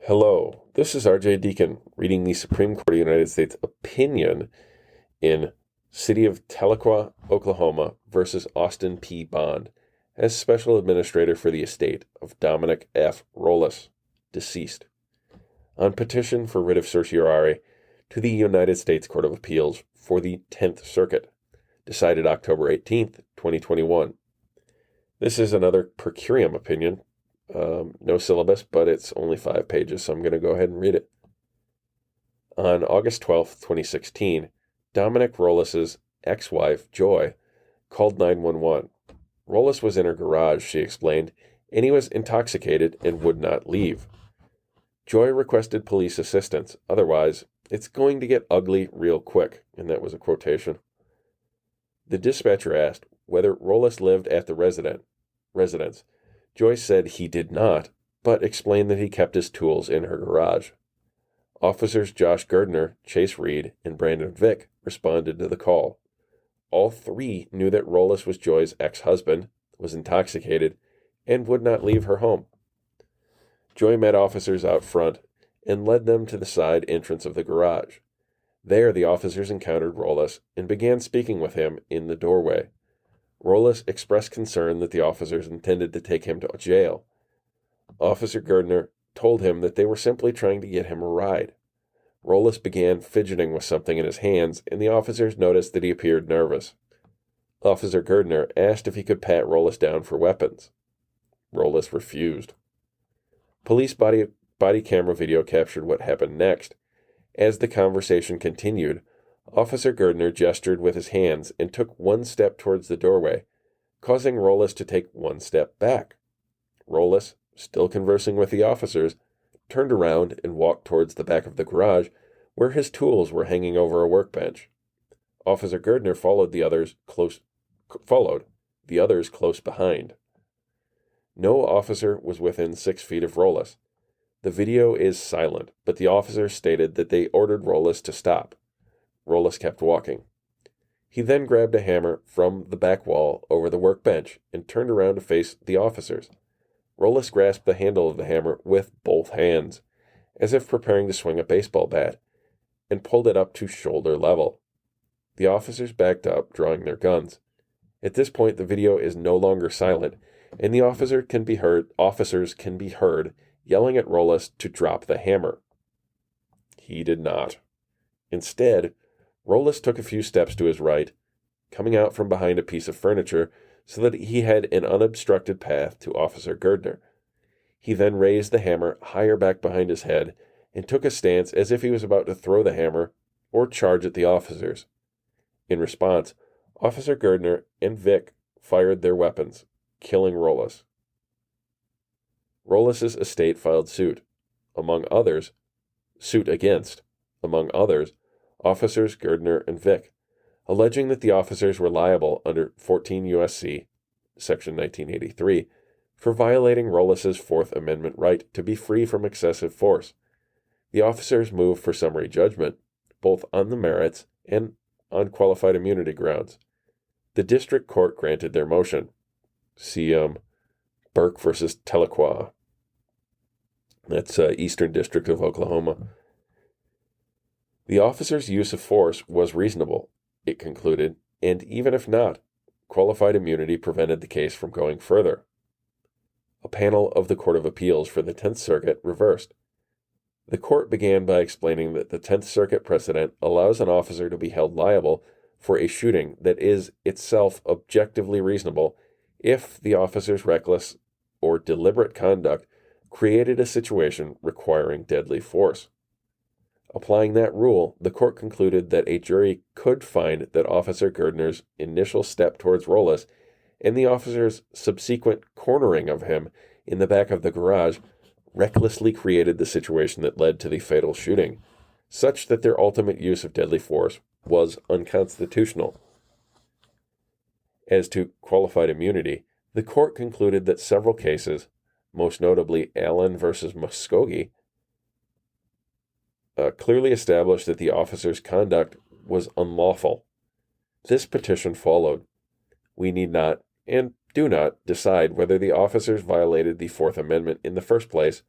Hello, this is RJ Deacon reading the Supreme Court of the United States opinion in City of Tahlequah, Oklahoma versus Austin P. Bond as Special Administrator for the estate of Dominic F. Rollis, deceased, on petition for writ of certiorari to the United States Court of Appeals for the 10th Circuit, decided October 18th, 2021. This is another per curiam opinion. No syllabus, but it's only 5 pages, so I'm going to go ahead and read it. On August 12th, 2016, Dominic Rollis's ex-wife, Joy, called 911. Rollis was in her garage, she explained, and he was intoxicated and would not leave. Joy requested police assistance, otherwise, it's going to get ugly real quick, and that was a quotation. The dispatcher asked whether Rollis lived at the residence. Joyce said he did not, but explained that he kept his tools in her garage. Officers Josh Gerdner, Chase Reed, and Brandon Vick responded to the call. All three knew that Rollis was Joy's ex-husband, was intoxicated, and would not leave her home. Joy met officers out front and led them to the side entrance of the garage. There the officers encountered Rollis and began speaking with him in the doorway. Rollis expressed concern that the officers intended to take him to jail. Officer Gerdner told him that they were simply trying to get him a ride. Rollis began fidgeting with something in his hands, and the officers noticed that he appeared nervous. Officer Gerdner asked if he could pat Rollis down for weapons. Rollis refused. Police body camera video captured what happened next. As the conversation continued, Officer Gerdner gestured with his hands and took one step towards the doorway, causing Rollis to take one step back. Rollis, still conversing with the officers, turned around and walked towards the back of the garage where his tools were hanging over a workbench. Officer Gerdner followed the others close behind. No officer was within 6 feet of Rollis. The video is silent, but the officers stated that they ordered Rollis to stop. Rollis kept walking. He then grabbed a hammer from the back wall over the workbench and turned around to face the officers. Rollis grasped the handle of the hammer with both hands, as if preparing to swing a baseball bat, and pulled it up to shoulder level. The officers backed up, drawing their guns. At this point, the video is no longer silent, and the officers can be heard yelling at Rollis to drop the hammer. He did not. Instead, Rollis took a few steps to his right, coming out from behind a piece of furniture so that he had an unobstructed path to Officer Gerdner. He then raised the hammer higher back behind his head and took a stance as if he was about to throw the hammer or charge at the officers. In response, Officer Gerdner and Vick fired their weapons, killing Rollis. Rollis's estate filed suit against, among others, Officers Gerdner and Vick, alleging that the officers were liable under 14 U.S.C. Section 1983 for violating Rollis's Fourth Amendment right to be free from excessive force. The officers moved for summary judgment, both on the merits and on qualified immunity grounds. The district court granted their motion. See Burke versus TAHLEQUAH. That's Eastern District of Oklahoma. The officer's use of force was reasonable, it concluded, and even if not, qualified immunity prevented the case from going further. A panel of the Court of Appeals for the 10th Circuit reversed. The court began by explaining that the 10th Circuit precedent allows an officer to be held liable for a shooting that is itself objectively reasonable if the officer's reckless or deliberate conduct created a situation requiring deadly force. Applying that rule, the court concluded that a jury could find that Officer Gerdner's initial step towards Rollis and the officer's subsequent cornering of him in the back of the garage recklessly created the situation that led to the fatal shooting, such that their ultimate use of deadly force was unconstitutional. As to qualified immunity, the court concluded that several cases, most notably Allen versus Muskogee, clearly established that the officer's conduct was unlawful. This petition followed. We need not, and do not, decide whether the officers violated the Fourth Amendment in the first place,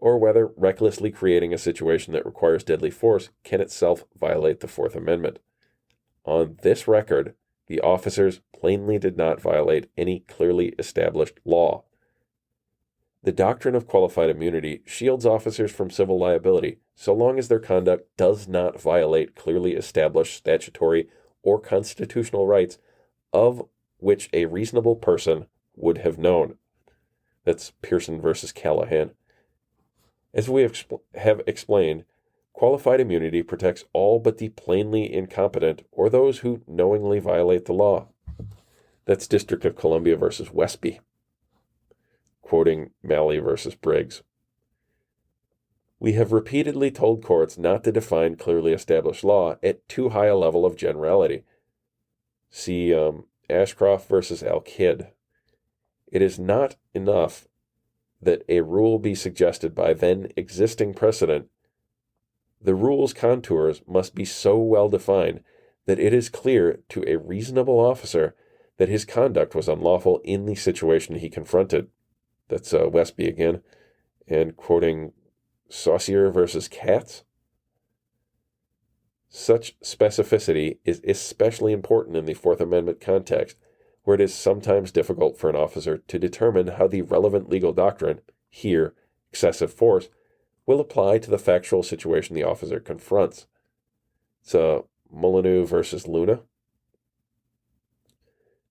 or whether recklessly creating a situation that requires deadly force can itself violate the Fourth Amendment. On this record, the officers plainly did not violate any clearly established law. The doctrine of qualified immunity shields officers from civil liability so long as their conduct does not violate clearly established statutory or constitutional rights of which a reasonable person would have known. That's Pearson versus Callahan. As we have explained, qualified immunity protects all but the plainly incompetent or those who knowingly violate the law. That's District of Columbia versus Westby, quoting Malley versus Briggs. We have repeatedly told courts not to define clearly established law at too high a level of generality. See Ashcroft versus Al-Kid. It is not enough that a rule be suggested by then existing precedent. The rule's contours must be so well defined that it is clear to a reasonable officer that his conduct was unlawful in the situation he confronted. That's Westby again, and quoting Saucier versus Katz. Such specificity is especially important in the Fourth Amendment context, where it is sometimes difficult for an officer to determine how the relevant legal doctrine, here excessive force, will apply to the factual situation the officer confronts. It's Molyneux versus Luna.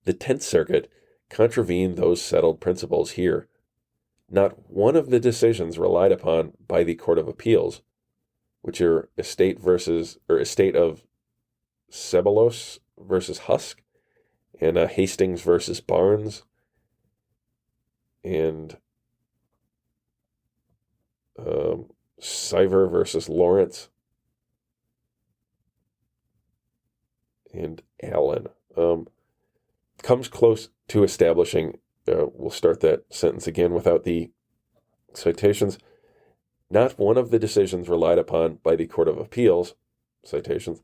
The Tenth Circuit contravened those settled principles here. Not one of the decisions relied upon by the Court of Appeals, which are Estate of Ceballos versus Husk, and Hastings versus Barnes, and Siver versus Lawrence, and Allen. Comes close to establishing, we'll start that sentence again without the citations. Not one of the decisions relied upon by the Court of Appeals, citations,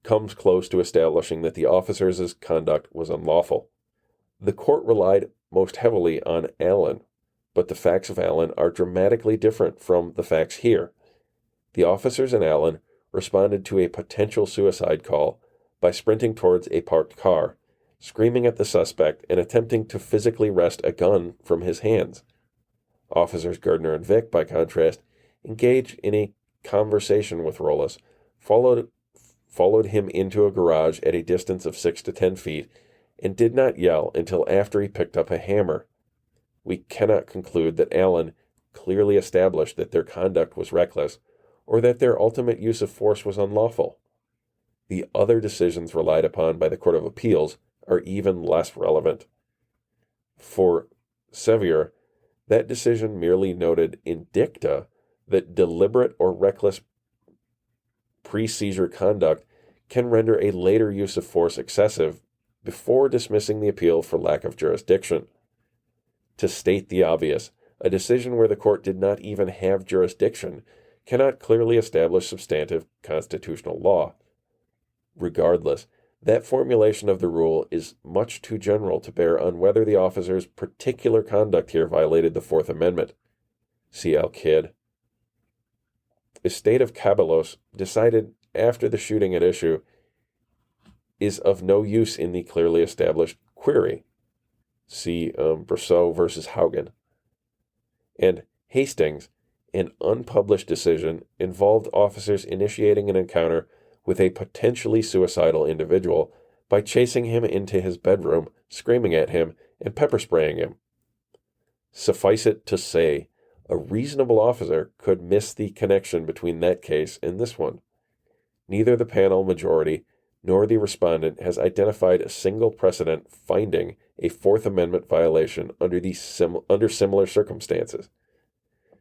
comes close to establishing that the officers' conduct was unlawful. The court relied most heavily on Allen, but the facts of Allen are dramatically different from the facts here. The officers in Allen responded to a potential suicide call by sprinting towards a parked car, screaming at the suspect and attempting to physically wrest a gun from his hands. Officers Gardner and Vick, by contrast, engaged in a conversation with Rollis, followed him into a garage at a distance of 6 to 10 feet, and did not yell until after he picked up a hammer. We cannot conclude that Allen clearly established that their conduct was reckless, or that their ultimate use of force was unlawful. The other decisions relied upon by the Court of Appeals are even less relevant. For Sevier, that decision merely noted in dicta that deliberate or reckless pre-seizure conduct can render a later use of force excessive before dismissing the appeal for lack of jurisdiction. To state the obvious, a decision where the court did not even have jurisdiction cannot clearly establish substantive constitutional law. Regardless, that formulation of the rule is much too general to bear on whether the officer's particular conduct here violated the Fourth Amendment. See Al-Kid. Estate of Ceballos, decided after the shooting at issue, is of no use in the clearly established query. See Brousseau versus Haugen. And Hastings, an unpublished decision, involved officers initiating an encounter with a potentially suicidal individual by chasing him into his bedroom, screaming at him, and pepper spraying him. Suffice it to say, a reasonable officer could miss the connection between that case and this one. Neither the panel majority nor the respondent has identified a single precedent finding a Fourth Amendment violation under similar circumstances.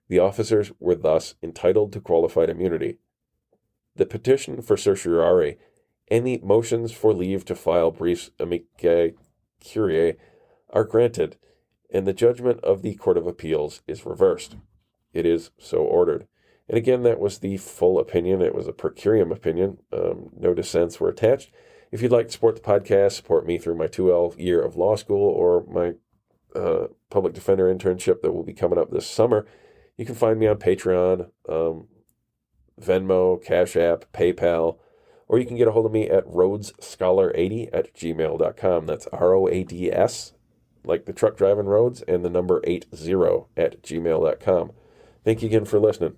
The officers were thus entitled to qualified immunity. The petition for certiorari and the motions for leave to file briefs amicus curiae are granted, and the judgment of the Court of Appeals is reversed. It is so ordered. And again, that was the full opinion. It was a per curiam opinion. No dissents were attached. If you'd like to support the podcast, support me through my 12 year of law school or my public defender internship that will be coming up this summer, You can find me on Patreon, Venmo, Cash App, PayPal, or you can get a hold of me at roadsscholar80@gmail.com. That's ROADS, like the truck driving roads, and the number 80 at gmail.com. Thank you again for listening.